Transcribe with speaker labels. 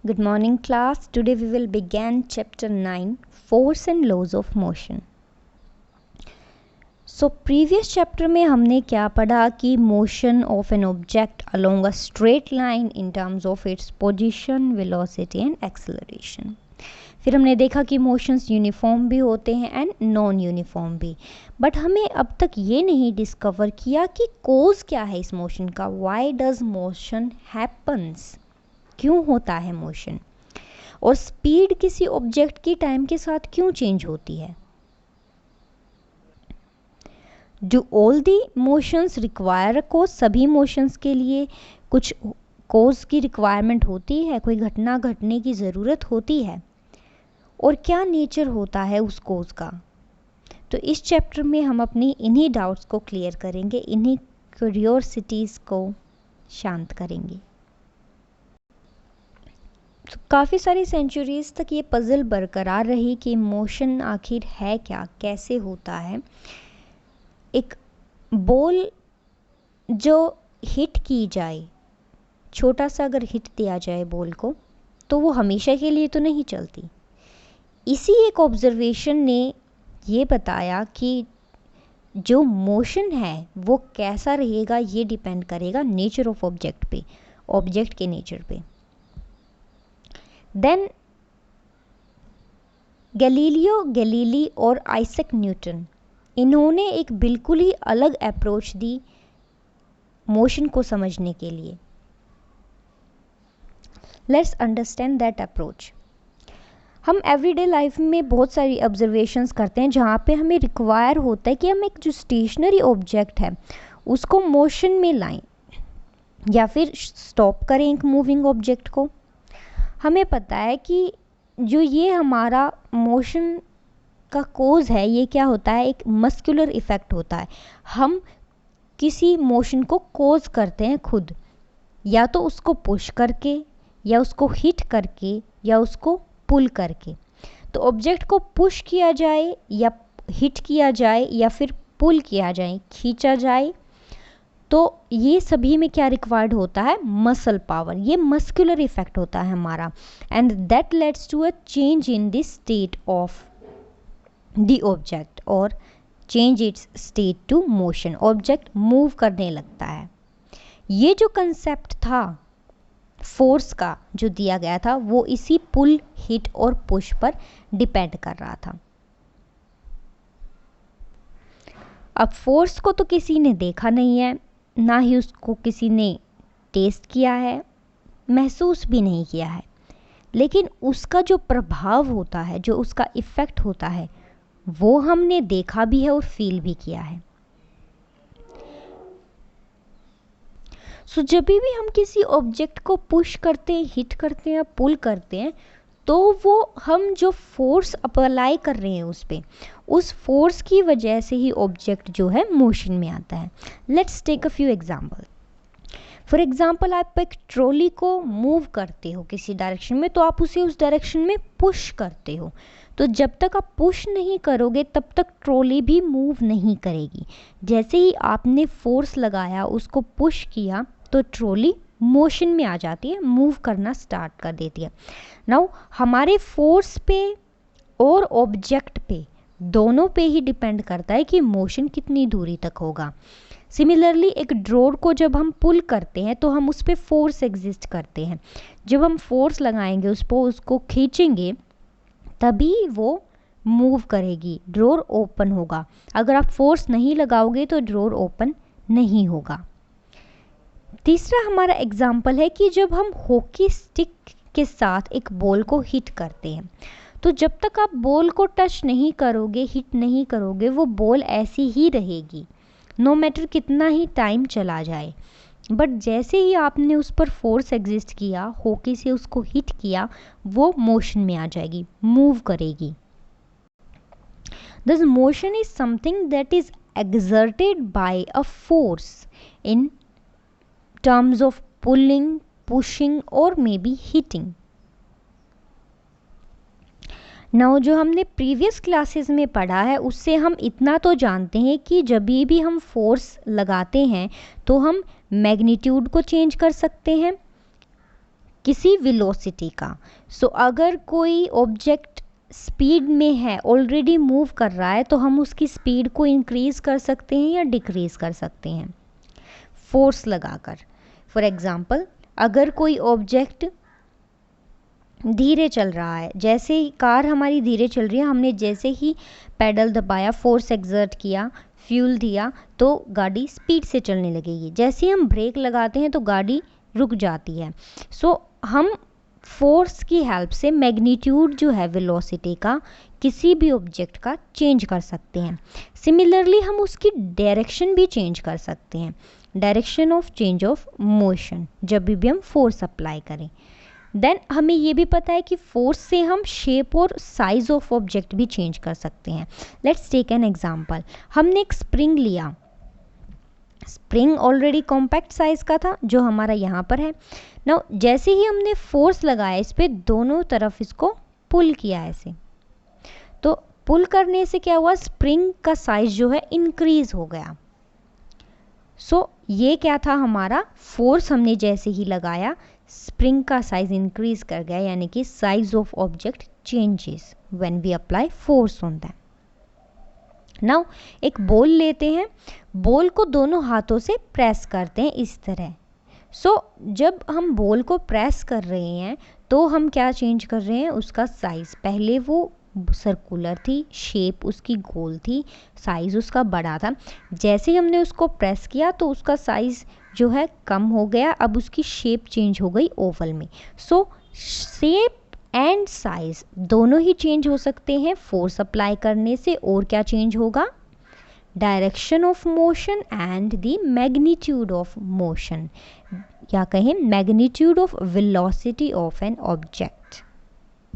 Speaker 1: Good morning class. Today we will begin chapter 9, Force and Laws of Motion. So previous chapter में हमने क्या पढ़ा कि motion of an object along a straight line in terms of its position, velocity and acceleration. फिर हमने देखा कि motions uniform भी होते हैं एंड नॉन यूनिफॉर्म भी, बट हमें अब तक ये नहीं डिस्कवर किया कि कोज क्या है इस मोशन का. वाई डज मोशन हैपन्स, क्यों होता है मोशन, और स्पीड किसी ऑब्जेक्ट की टाइम के साथ क्यों चेंज होती है. Do all the motions require a cause, सभी मोशंस के लिए कुछ कोज की रिक्वायरमेंट होती है, कोई घटना घटने की ज़रूरत होती है, और क्या नेचर होता है उस कोज का. तो इस चैप्टर में हम अपनी इन्हीं डाउट्स को क्लियर करेंगे, इन्हीं क्यूरियोसिटीज़ को शांत करेंगे. तो काफ़ी सारी सेंचुरीज तक ये पज़ल बरकरार रही कि मोशन आखिर है क्या, कैसे होता है. एक बॉल जो हिट की जाए, छोटा सा अगर हिट दिया जाए बॉल को, तो वो हमेशा के लिए तो नहीं चलती. इसी एक ऑब्जर्वेशन ने ये बताया कि जो मोशन है वो कैसा रहेगा, ये डिपेंड करेगा नेचर ऑफ ऑब्जेक्ट पे, ऑब्जेक्ट के नेचर पे. देन गैलीलियो गैलीली और आइजैक न्यूटन, इन्होंने एक बिल्कुल ही अलग अप्रोच दी मोशन को समझने के लिए. Let's understand that approach. हम एवरीडे लाइफ में बहुत सारी ऑब्जर्वेशंस करते हैं जहाँ पे हमें रिक्वायर होता है कि हम एक जो स्टेशनरी ऑब्जेक्ट है उसको मोशन में लाएं या फिर स्टॉप करें एक मूविंग ऑब्जेक्ट को. हमें पता है कि जो ये हमारा मोशन का कोज है, ये क्या होता है, एक मस्कुलर इफ़ेक्ट होता है. हम किसी मोशन को कोज करते हैं खुद, या तो उसको पुश करके, या उसको हिट करके, या उसको पुल करके. तो ऑब्जेक्ट को पुश किया जाए या हिट किया जाए या फिर पुल किया जाए, खींचा जाए, तो ये सभी में क्या रिक्वायर्ड होता है, मसल पावर. ये मस्कुलर इफेक्ट होता है हमारा, and that leads to a change in the state of the object और change its state to motion. Object move करने लगता है. ये जो कंसेप्ट था फोर्स का जो दिया गया था, वो इसी पुल, हिट और पुश पर डिपेंड कर रहा था. अब फोर्स को तो किसी ने देखा नहीं है, ना ही उसको किसी ने टेस्ट किया है, महसूस भी नहीं किया है, लेकिन उसका जो प्रभाव होता है, जो उसका इफ़ेक्ट होता है, वो हमने देखा भी है और फील भी किया है. सो जब भी हम किसी ऑब्जेक्ट को पुश करते हैं, हिट करते हैं, पुल करते हैं, तो वो हम जो फोर्स अप्लाई कर रहे हैं उस पर, उस फोर्स की वजह से ही ऑब्जेक्ट जो है मोशन में आता है. Let's take a few example. For example, आप एक ट्रॉली को मूव करते हो किसी डायरेक्शन में, तो आप उसे उस डायरेक्शन में पुश करते हो. तो जब तक आप पुश नहीं करोगे तब तक ट्रॉली भी मूव नहीं करेगी. जैसे ही आपने फोर्स लगाया, उसको पुश किया, तो ट्रॉली मोशन में आ जाती है, मूव करना स्टार्ट कर देती है. नाउ हमारे फोर्स पे और ऑब्जेक्ट पे, दोनों पे ही डिपेंड करता है कि मोशन कितनी दूरी तक होगा. सिमिलरली एक ड्रॉर को जब हम पुल करते हैं तो हम उस पर फोर्स एग्जिस्ट करते हैं. जब हम फोर्स लगाएंगे उस पर, उसको खींचेंगे, तभी वो मूव करेगी, ड्रॉर ओपन होगा. अगर आप फोर्स नहीं लगाओगे तो ड्रॉर ओपन नहीं होगा. तीसरा हमारा एग्जाम्पल है कि जब हम हॉकी स्टिक के साथ एक बॉल को हिट करते हैं, तो जब तक आप बॉल को टच नहीं करोगे, हिट नहीं करोगे, वो बॉल ऐसी ही रहेगी, नो मैटर कितना ही टाइम चला जाए. बट जैसे ही आपने उस पर फोर्स एग्जिस्ट किया, हॉकी से उसको हिट किया, वो मोशन में आ जाएगी, मूव करेगी. This motion is something that is exerted by a force in terms of pulling, pushing or maybe hitting. Now जो हमने प्रीवियस क्लासेस में पढ़ा है उससे हम इतना तो जानते हैं कि जब भी हम फोर्स लगाते हैं तो हम मैग्नीट्यूड को चेंज कर सकते हैं, किसी वेलोसिटी का। सो अगर कोई ऑब्जेक्ट स्पीड में है, ऑलरेडी मूव कर रहा है, तो हम उसकी स्पीड को इंक्रीज कर सकते हैं या डिक्रीज कर सकते हैं फोर्स लगाकर। फॉर एग्जांपल, अगर कोई ऑब्जेक्ट धीरे चल रहा है, जैसे ही कार हमारी धीरे चल रही है, हमने जैसे ही पेडल दबाया, फोर्स एक्सर्ट किया, फ्यूल दिया, तो गाड़ी स्पीड से चलने लगेगी। जैसे ही हम ब्रेक लगाते हैं तो गाड़ी रुक जाती है। सो हम फोर्स की हेल्प से मैग्नीट्यूड जो है वेलोसिटी का किसी भी ऑब्जेक्ट का चेंज कर सकते हैं। सिमिलरली हम उसकी डायरेक्शन भी चेंज कर सकते हैं, direction of change of motion, जब भी हम फोर्स अप्लाई करें। देन हमें ये भी पता है कि फोर्स से हम शेप और साइज ऑफ ऑब्जेक्ट भी चेंज कर सकते हैं। Let's take an example. हमने एक स्प्रिंग लिया, स्प्रिंग ऑलरेडी कॉम्पैक्ट साइज का था जो हमारा यहाँ पर है। नाउ जैसे ही हमने फोर्स लगाया इस पे, दोनों तरफ इसको पुल किया ऐसे, तो पुल करने से क्या हुआ, स्प्रिंग का साइज जो है इंक्रीज हो गया। सो ये क्या था, हमारा फोर्स हमने जैसे ही लगाया स्प्रिंग का साइज इंक्रीज कर गया, यानी कि size of object changes when we apply force on them. Now एक बॉल लेते हैं, बॉल को दोनों हाथों से प्रेस करते हैं इस तरह। सो जब हम बॉल को प्रेस कर रहे हैं तो हम क्या चेंज कर रहे हैं, उसका साइज। पहले वो सर्कुलर थी, शेप उसकी गोल थी, साइज उसका बड़ा था। जैसे ही हमने उसको प्रेस किया तो उसका साइज जो है कम हो गया, अब उसकी शेप चेंज हो गई ओवल में। सो शेप एंड साइज दोनों ही चेंज हो सकते हैं फोर्स अप्लाई करने से। और क्या चेंज होगा, direction of motion and the magnitude of motion, या कहें magnitude of velocity of an object.